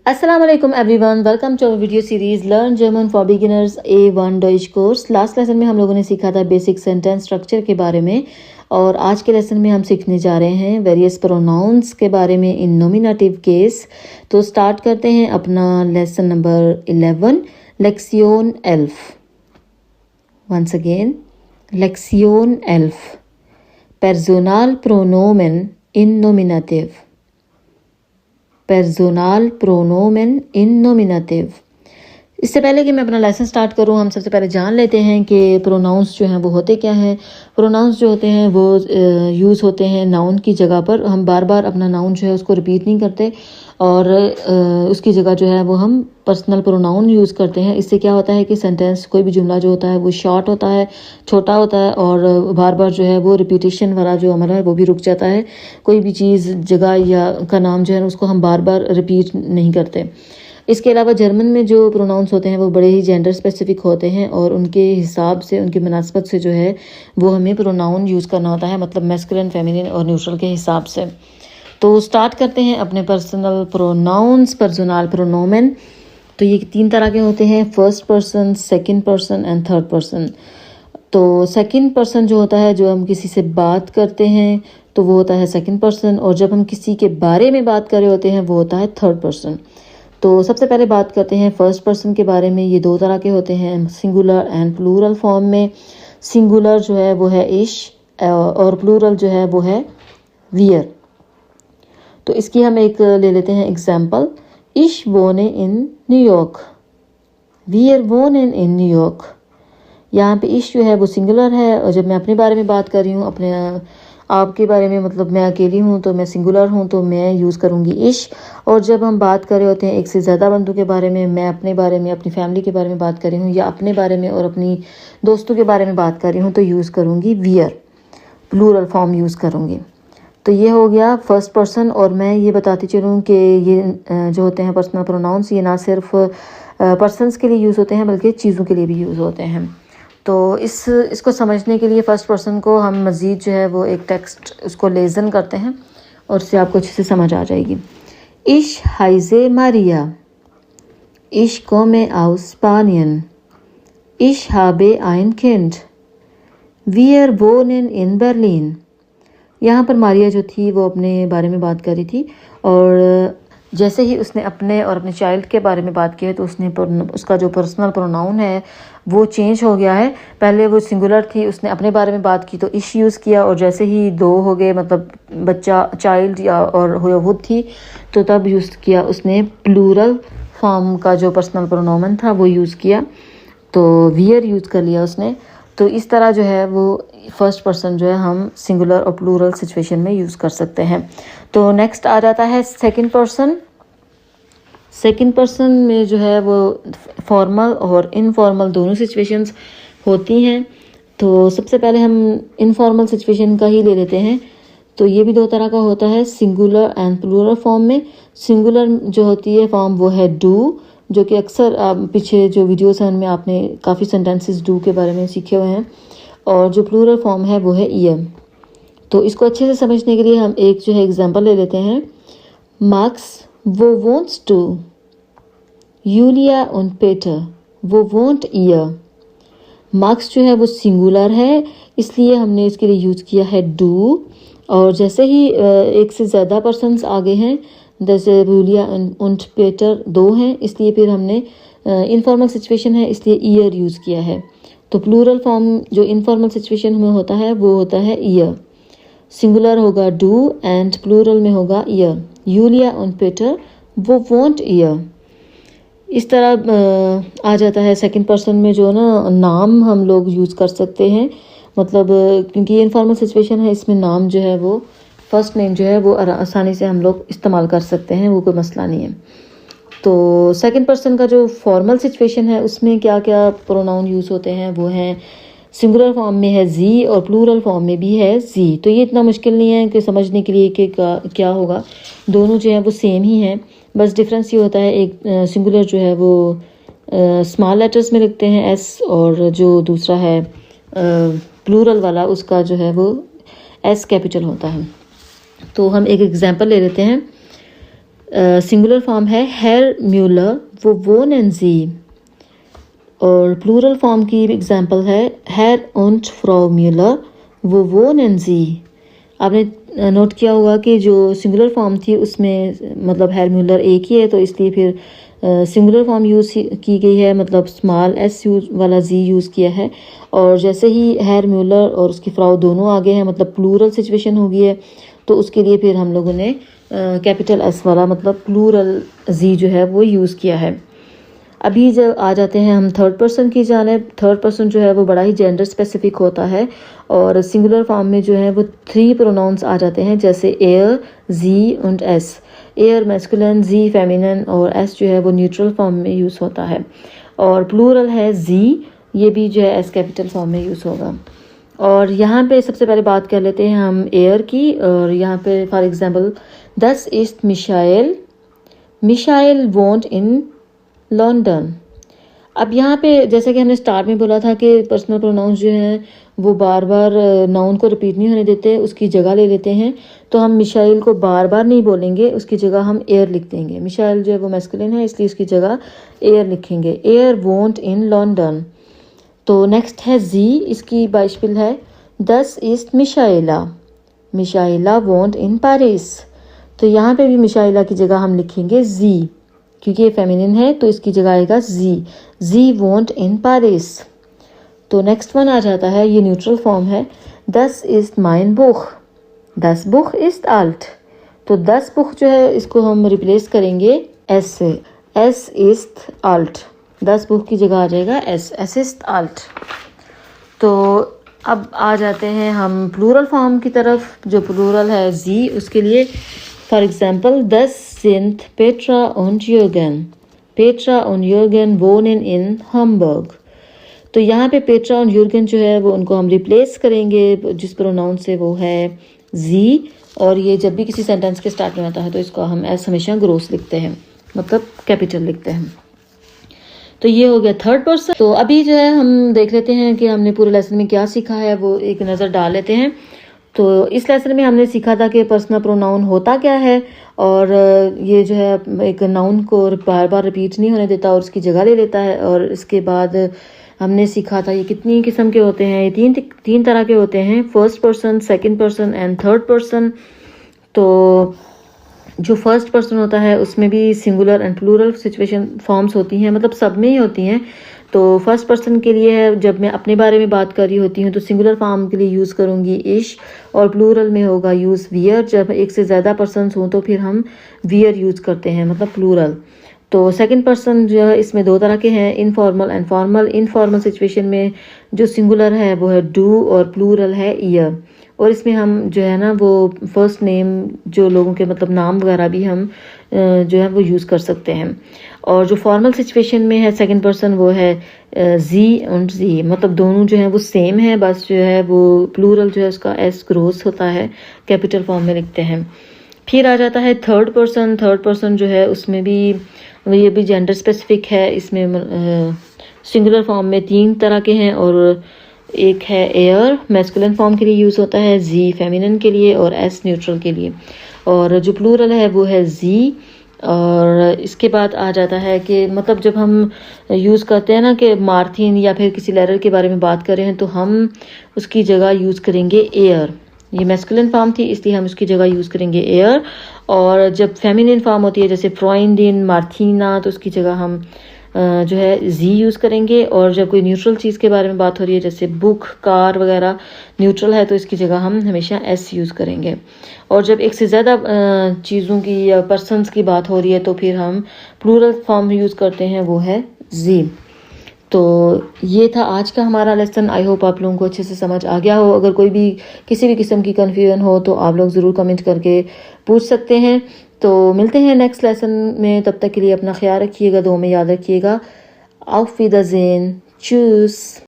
Assalamu alaikum everyone, welcome to our video series Learn German for Beginners A1 Deutsch course। Last lesson में हम लोगों ने सीखा था बेसिक सेंटेंस स्ट्रक्चर के बारे में और आज के लेसन में हम सीखने जा रहे हैं वेरियस प्रोनाउंस के बारे में इन नॉमिनेटिव केस। तो स्टार्ट करते हैं अपना लेसन नंबर 11 लेक्सियन 11। वंस अगेन लेक्सियन 11 पर्सनल प्रोनोमेन इन नॉमिनेटिव। पर्सनल प्रोनोमेन इन नॉमिनेटिव। इससे पहले कि मैं अपना लेसन स्टार्ट करूं, हम सबसे पहले जान लेते हैं कि प्रोनाउंस जो हैं वो होते क्या हैं। प्रोनाउंस जो होते हैं वो यूज़ होते हैं नाउन की जगह पर। हम बार बार अपना नाउन जो है उसको रिपीट नहीं करते और उसकी जगह जो है वो हम पर्सनल प्रोनाउन यूज़ करते हैं। इससे क्या होता है कि सेंटेंस कोई भी जुमला जो होता है वो शॉर्ट होता है, छोटा होता है और बार बार जो है वो रिपीटेशन वाला जो अमल है वो भी रुक जाता है। कोई भी चीज़, जगह या का नाम जो है उसको हम बार बार रिपीट नहीं करते। इसके अलावा जर्मन में जो प्रोनाउंस होते हैं वो बड़े ही जेंडर स्पेसिफिक होते हैं और उनके हिसाब से, उनकी मुनासबत से जो है वो हमें प्रोनाउन यूज़ करना होता है, मतलब मैस्कुलिन, फेमिनिन और न्यूट्रल के हिसाब से। तो स्टार्ट करते हैं अपने पर्सनल प्रोनाउंस, पर्सनल प्रोनोमेन। तो ये 3 तरह के होते हैं, first person, second person and third person. तो सेकंड पर्सन जो होता है, जो हम किसी से बात करते हैं तो वो होता है सेकंड पर्सन, और जब हम किसी के बारे में बात कर रहे होते हैं वो होता है थर्ड पर्सन। तो सबसे पहले बात करते हैं फर्स्ट पर्सन के बारे में। ये 2 तरह के होते हैं, सिंगुलर एंड प्लूरल फॉर्म में। सिंगुलर जो है वो है इश और प्लूरल जो है वो है वियर। तो इसकी हम एक ले लेते हैं एग्जाम्पल। इश वोने इन न्यूयॉर्क, वियर वोनेन इन न्यूयॉर्क। यहाँ पे इश जो है वो सिंगुलर है और जब मैं अपने बारे में बात कर रही हूँ, अपने आपके बारे में, मतलब मैं अकेली हूँ तो मैं सिंगुलर हूँ तो मैं यूज़ करूँगी इश। और जब हम बात कर रहे होते हैं एक से ज़्यादा बंदों के बारे में, मैं अपने बारे में, अपनी फैमिली के बारे में बात कर रही हूँ या अपने बारे में और अपनी दोस्तों के बारे में बात कर रही हूँ तो यूज़ करूँगी वियर, प्लूरल फॉर्म यूज़ करूँगी। तो ये हो गया फर्स्ट पर्सन। और मैं ये बताती चलूँ कि ये जो होते हैं पर्सनल प्रोनाउंस, ये ना सिर्फ पर्सन्स के लिए यूज़ होते हैं बल्कि चीज़ों के लिए भी यूज़ होते हैं। तो इसको समझने के लिए फ़र्स्ट पर्सन को हम मज़ीद जो है वो एक टेक्स्ट उसको लेज़न करते हैं और उससे आपको अच्छे से समझ आ जाएगी। Ich heiße Maria. Ich komme aus Spanien. Ich habe ein Kind. Wir wohnen in Berlin. यहाँ पर मारिया जो थी वो अपने बारे में बात कर रही थी और जैसे ही उसने अपने और अपने चाइल्ड के बारे में बात की है तो उसका जो पर्सनल प्रोनाउन है वो चेंज हो गया है। पहले वो सिंगुलर थी, उसने अपने बारे में बात की तो इश यूज़ किया, और जैसे ही 2 हो गए, मतलब बच्चा, चाइल्ड या और हुड थी, तो तब यूज़ किया उसने प्लूरल फॉर्म का जो पर्सनल प्रोनाउन था वो यूज़ किया, तो वियर यूज़ कर लिया उसने। तो इस तरह जो है वो फर्स्ट पर्सन जो है हम सिंगुलर और प्लूरल सिचुएशन में यूज़ कर सकते हैं। तो नेक्स्ट आ जाता है सेकंड पर्सन। सेकंड पर्सन में जो है वो फॉर्मल और इनफॉर्मल दोनों सिचुएशंस होती हैं। तो सबसे पहले हम इनफॉर्मल सिचुएशन का ही ले लेते हैं। तो ये भी 2 तरह का होता है, सिंगुलर एंड प्लूरल फॉर्म में। सिंगुलर जो होती है फॉर्म वो है डू, जो कि अक्सर पीछे जो वीडियोस हैं उनमें आपने काफ़ी सेंटेंसेस डू के बारे में सीखे हुए हैं। और जो प्लूरल फॉर्म है वो है ईयर। तो इसको अच्छे से समझने के लिए हम एक जो है एग्जांपल ले लेते हैं। मार्क्स वो वोंट्स टू, यूलिया और पीटर वो वोंट ईयर। मार्क्स जो है वो सिंगुलर है, इसलिए हमने इसके लिए यूज़ किया है डू। और जैसे ही एक से ज़्यादा पर्सन्स आगे हैं, जैसे यूलिया और पीटर 2 हैं, इसलिए फिर हमने इनफॉर्मल सिचुएशन है इसलिए ईयर यूज़ किया है। तो प्लूरल फॉर्म जो इनफॉर्मल सिचुएशन में होता है वो होता है ईयर। सिंगुलर होगा डू एंड प्लूरल में होगा ईयर। यूलिया और पीटर वो वोंट ईयर। इस तरह आ जाता है सेकंड पर्सन में जो ना नाम हम लोग यूज़ कर सकते हैं, मतलब क्योंकि ये इनफॉर्मल सिचुएशन है इसमें नाम जो है वो फर्स्ट नेम जो है वो आसानी से हम लोग इस्तेमाल कर सकते हैं, वो कोई मसला नहीं है। तो सेकंड पर्सन का जो फॉर्मल सिचुएशन है उसमें क्या क्या प्रोनाउन यूज़ होते हैं वो हैं, सिंगुलर फॉर्म में है जी और प्लूरल फॉर्म में भी है जी। तो ये इतना मुश्किल नहीं है कि समझने के लिए कि क्या होगा, दोनों जो है वो सेम ही हैं। बस डिफरेंस ये होता है, एक सिंगुलर जो है वो स्मॉल लेटर्स में लिखते हैं एस, और जो दूसरा है प्लूरल वाला उसका जो है वो एस कैपिटल होता है। तो हम एक एग्जांपल ले लेते हैं। सिंगुलर फॉर्म है हेर म्यूलर, वो wohnen sie। और प्लूरल फॉर्म की एग्जांपल है हेर und फ्रॉ म्यूलर, वो wohnen sie। आपने नोट किया होगा कि जो सिंगुलर फॉर्म थी उसमें मतलब हेर म्यूलर एक ही है, तो इसलिए फिर सिंगुलर फॉर्म यूज़ की गई है, मतलब स्मॉल एस यूज वाला जी यूज़ किया है। और जैसे ही हेर म्यूलर और उसकी फ्राउ दोनों आगे हैं, मतलब प्लूरल सिचुएशन हो गई है, तो उसके लिए फिर हम लोगों ने कैपिटल एस वाला मतलब प्लूरल जी जो है वो यूज़ किया है। अभी जब आ जाते हैं हम थर्ड पर्सन की जानिब। थर्ड पर्सन जो है वो बड़ा ही जेंडर स्पेसिफिक होता है, और सिंगुलर फॉर्म में जो है वो 3 प्रोनाउंस आ जाते हैं, जैसे एयर, जी और एस। एयर मैस्कुलिन, जी फेमिनिन और एस जो है वो न्यूट्रल फॉर्म में यूज़ होता है। और प्लूरल है जी, ये भी जो है एस कैपिटल फॉर्म में यूज़ होगा। और यहाँ पे सबसे पहले बात कर लेते हैं हम एयर की। और यहाँ पे फॉर एग्जांपल दस east missile, missile won't in London. अब यहाँ पे जैसे कि हमने स्टार्ट में बोला था कि पर्सनल प्रोनाउंस जो हैं वो बार बार नाउन को रिपीट नहीं होने देते, उसकी जगह ले लेते हैं। तो हम मिशाइल को बार बार नहीं बोलेंगे, उसकी जगह हम एयर लिख देंगे। मिशाइल जो है वो मैस्कुलिन है, इसलिए उसकी जगह एयर लिखेंगे, एयर वोंट इन लंदन। तो नेक्स्ट है जी, इसकी बाइशपिल है दस इस्ट मिशाइला, मिशाइला वोंट इन पेरिस। तो यहाँ पे भी मिशाइला की जगह हम लिखेंगे जी, क्योंकि ये फेमिनिन है तो इसकी जगह आएगा जी, जी वोंट इन पेरिस। तो नेक्स्ट वन आ जाता है, ये न्यूट्रल फॉर्म है, दस इस्ट माइन बुख, दस बुख इस्ट आल्ट। तो दस बुख जो है इसको हम रिप्लेस करेंगे एस से, एस इस्ट आल्ट, दस बुख की जगह आ जाएगा एस, एस इस्ट आल्ट। तो अब आ जाते हैं हम प्लूरल फॉर्म की तरफ। जो प्लूरल है जी, उसके लिए फॉर एग्जांपल दस sind Petra und Jürgen, Petra und Jürgen wohnen in Hamburg। तो यहाँ पे पेट्रा और यूर्गन जो है वो उनको हम रिप्लेस करेंगे जिस प्रोनाउन से, वो है जी। और ये जब भी किसी सेंटेंस के स्टार्ट में आता है तो इसको हम एस हमेशा ग्रोस लिखते हैं, मतलब कैपिटल लिखते हैं। तो ये हो गया थर्ड पर्सन। तो अभी जो है हम देख लेते हैं कि हमने पूरे लेसन में क्या सीखा है, वो एक नज़र डाल लेते हैं। तो इस लेसन में हमने सीखा था कि पर्सनल प्रोनाउन होता क्या है, और ये जो है एक नाउन को बार बार रिपीट नहीं होने देता और उसकी जगह ले लेता है। और इसके बाद हमने सीखा था ये कितनी किस्म के होते हैं, ये तीन तरह के होते हैं, first person, second person and third person. तो जो फर्स्ट पर्सन होता है उसमें भी singular and plural situation forms होती हैं, मतलब सब में ही होती हैं। तो फर्स्ट पर्सन के लिए जब मैं अपने बारे में बात कर रही होती हूँ तो सिंगुलर फॉर्म के लिए यूज़ करूँगी इश, और प्लूरल में होगा यूज़ वियर। जब एक से ज़्यादा पर्सन्स हों तो फिर हम वियर यूज़ करते हैं, मतलब प्लूरल। तो सेकंड पर्सन जो है इसमें 2 तरह के हैं, informal and formal. Informal situation में जो सिंगुलर है वो है डू और प्लूरल है ईयर। और इसमें हम जो है ना वो फर्स्ट नेम जो लोगों के मतलब नाम वगैरह भी हम जो है वो यूज़ कर सकते हैं। और जो फॉर्मल सिचुएशन में है सेकंड पर्सन, वो है जी और जी, मतलब दोनों जो है वो सेम है, बस जो है वो प्लूरल जो है उसका एस ग्रोस होता है, कैपिटल फॉर्म में लिखते हैं। फिर आ जाता है थर्ड पर्सन। थर्ड पर्सन जो है उसमें भी ये भी जेंडर स्पेसिफिक है। इसमें सिंगुलर फॉर्म में 3 तरह के हैं, और एक है एयर मैस्कुलिन फॉर्म के लिए यूज़ होता है, जी फेमिनिन के लिए और एस न्यूट्रल के लिए। और जो प्लूरल है वो है जी। और इसके बाद आ जाता है कि मतलब जब हम यूज़ करते हैं ना कि मार्थिन या फिर किसी लेटर के बारे में बात कर रहे हैं तो हम उसकी जगह यूज़ करेंगे एयर। ये मैस्कुलिन फॉर्म थी इसलिए हम उसकी जगह यूज़ करेंगे एयर। और जब फेमिनिन फॉर्म होती है जैसे फ्रॉइंडिन, मार्थिना, तो उसकी जगह हम जो है जी यूज़ करेंगे। और जब कोई न्यूट्रल चीज़ के बारे में बात हो रही है जैसे बुक, कार वगैरह न्यूट्रल है तो इसकी जगह हम हमेशा एस यूज़ करेंगे। और जब एक से ज़्यादा चीज़ों की या पर्सन्स की बात हो रही है तो फिर हम प्लूरल फॉर्म यूज़ करते हैं, वो है जी। तो ये था आज का हमारा लेसन। आई होप आप लोगों को अच्छे से समझ आ गया हो। अगर कोई भी किसी भी किस्म की कन्फ्यूजन हो तो आप लोग ज़रूर कमेंट करके पूछ सकते हैं। तो मिलते हैं नेक्स्ट लेसन में, तब तक के लिए अपना ख्याल रखिएगा, दुआ में याद रखिएगा। auf Wiedersehen, tschüss।